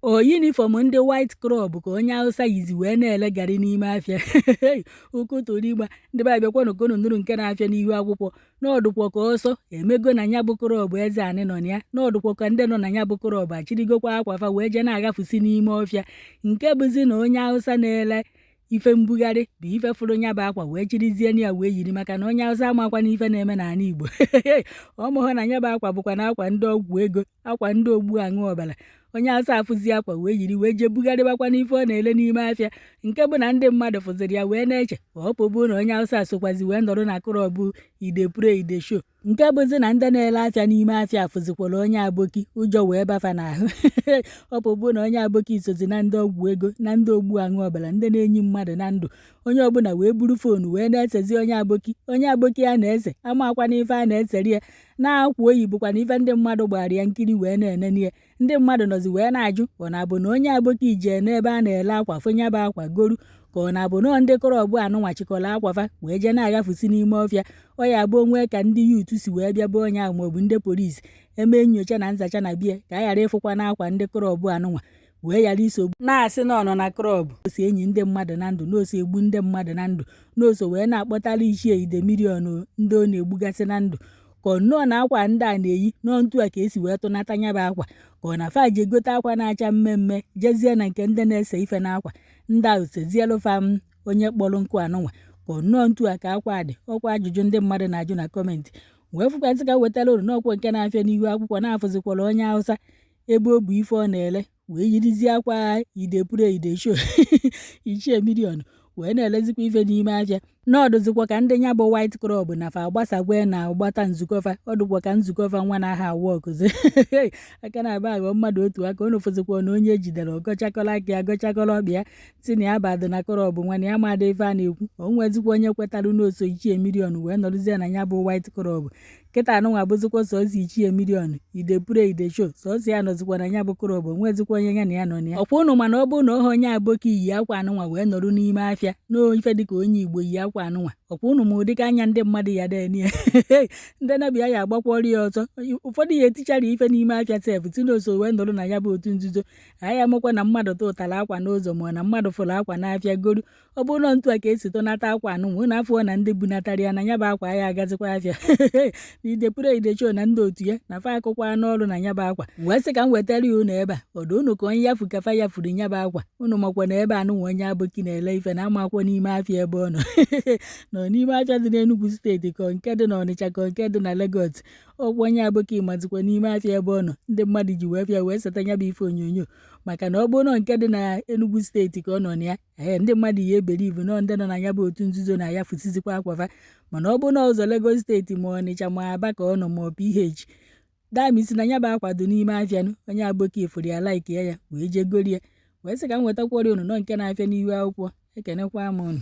O yunifọm ndị white crop ka onye Hausa yizi wee na-ele garị n'ime afịa ụkụtụrụ ịgba ndị be abịakwanụ konu nụrụ nke na-afịa n'ihu akwụkwọ n'ọdụkwa ka ọsọ emego na ya bụ crop eze anị nọ na ya n'ọdụkwa ka ndị nọ na ya bụ crop achịrịgokwa akwafa wee jee na-agafusi n'ime ọfịa nke bụzi na onye Hausa na-ele ife mbugharị bụ ife fụrụ nya bụ akwa wee chirizie na ya wee yiri maka na onye Hausa amakwa na ife na-eme n'ala Igbo ọmụhụ na nya bụ akwa bụkwa na akwa ndị ọgwụ ego akwa ndị ogbu aṅụ ọbara onye Hausa afụzi akwa wee yiri wee jee bugharịbakwa n'ife ọ na-ele n'ime afịa nke bụ na ndị mmadụ fụziri ya wee na-eche ọpụbụ na onye Hausa sokwazi wee nọrọ na crop ide pray ide show nke bụzi na ndị na-ele afịa n'ime afịa fụzikwara onye aboki ụjọ wee bafa n'ahụ ọpụbụ na onye aboki sozi na ndị ọgwụ ego na ndị ogbu aṅụ ọbara ndị na-enyi mmadụ na ndụ onye ọbụla wee buru foonu wee na-esezi onye aboki a na-ese amakwa n'ife a na-eseri ya na-akwa oyi bụkwa na ife ndị mmadụ gbara ya nkiri wee na-enene ya ndị mmadụ nọzi wee na-ajụ ọ na-abụ na onye aboki jee n'ebe a na-ele akwa fụnya bụ akwa goru ka ọ na-abụ nọọ ndị crop anụnwachikọrọ akwafa wee jee na-agafusi n'ime ọfịa ọ ya bụ onwe ka ndị yut si wee bịa bụ onye ahụ maọbụ ndị polisi eme nyocha na nzacha na bie ka a ghara ịfụkwa n'akwa ndị crop anụnwa wee ghara isogbu na-asị na ọ nọ na crop osi enyi ndị mmadụ na ndụ n'oso egbu ndị mmadụ na ndụ n'oso wee na-akpọtara ichie ide milion ndị ọ na-egbugasị na ndụ ka ọ nnọọ na akwa ndị a na-eyi nọọ ntu a ka esi wee tụnata nya bụ akwa ka ọ na faji egote akwa na-acha mmemme jezie na nke ndị na-ese ife n'akwa ndị ahụ sezielu fam onye kpọrọ nkụ anụnwa ka ọ nnọọ ntu a ka akwa dị ọkwa ajụjụ ndị mmadụ na-ajụ na kọmentị wee fụkwasị ka wetara uru n'ọkwọ nke na-afịa n'ihu akwụkwọ na-afụzikwara onye Hausa ebe ọ bụ ife ọ na-ele wee yirizie akwa ide pray ide show ichie milion wee na-elezikwa ife n'ime afịa n'ọdụzikwa ka ndị nya bụ white crop na fa agbasagwe na ọgbata nzukọfa ọdụkwa ka nzukọfa nwa na aha awọkụzi aka na-aba aghọ mmadụ otu aka ọ fụzikwa na onye ejidere ọgọchakọla aka ya gọchakọla ọbịa si na ya badụ na crop nwana ya mada ife a na-ekwu o nwezikwa onye kwetarụ n'oso ichie milion wee nọrụzie na ya bụ white crop kịta anụnwa bụzikwa sọsọ ichie milion ide pray ide show sọsọ ya nọzikwa na ya bụ crop nwezikwa onye ya na ya nọ na ya ọkwa ụnụ mana ọ bụrụ na ohe onye aboki yi akwa anụnwa wee nọrụ n'ime afịa n'ife dịka onye Igbo yi akwa anụnwa ọkwa ụnụ ma ụdịka anya ndị mmadụ ya denie ndị nabịa ya agbakwọrọ ya ọzọ ụfọdụ ya etichara ife n'ime afịa sef tinoso wee nọrụ na ya bụ otu nzuzo anyị amakwa na mmadụ tụtara akwa n'ụzọ ma na mmadụ fụrụ akwa n'afịa goru ọ bụrụ na ntu a ka esi tụnata akwa anụnwa ụnụ afọ na ndị bunatara ya na ya bụ akwa ya agazikwa afịa na ide pray ide show na ndị otu ya na fa akụkwa n'ọrụ na ya bụ akwa wee sị ka m wetara ya ụnụ ebe a ọdụ ụnụ ka onye yafu kafa ya furu ya bụ akwa ụnụ makwa na ebe anụnwa onye aboki na-ele ife na amakwa n'ime afịa ebe ọ nọ nọ n'ime afịa dị n'Enugu steeti ka nke dị n'Ọnịcha ka nke dị na Lagos ọkwa onye aboki mazikwa n'ime afịa ebe ọ nọ ndị mmadụ ji wee fịa wee seta ya bụ ife onyonyo maka na ọ bụrụ na nke dị na Enugu steeti ka ọ nọ na ya ndị mmadụ ya eberivu nọ ndị nọ na ya bụ otu nzuzo na ya fụsizikwa akwafa mana ọ bụrụ na ụzọ Lagos steeti ma Ọnịcha ma Aba ka ọ nọ ma PH damisi na ya bụ akwado n'ime afịa onye aboki fụrụ ya like ya wee jee gorie wee sị ka m wetakwara unu nọ nke na-afịa n'ihu akwụkwọ ekenekwa m unu.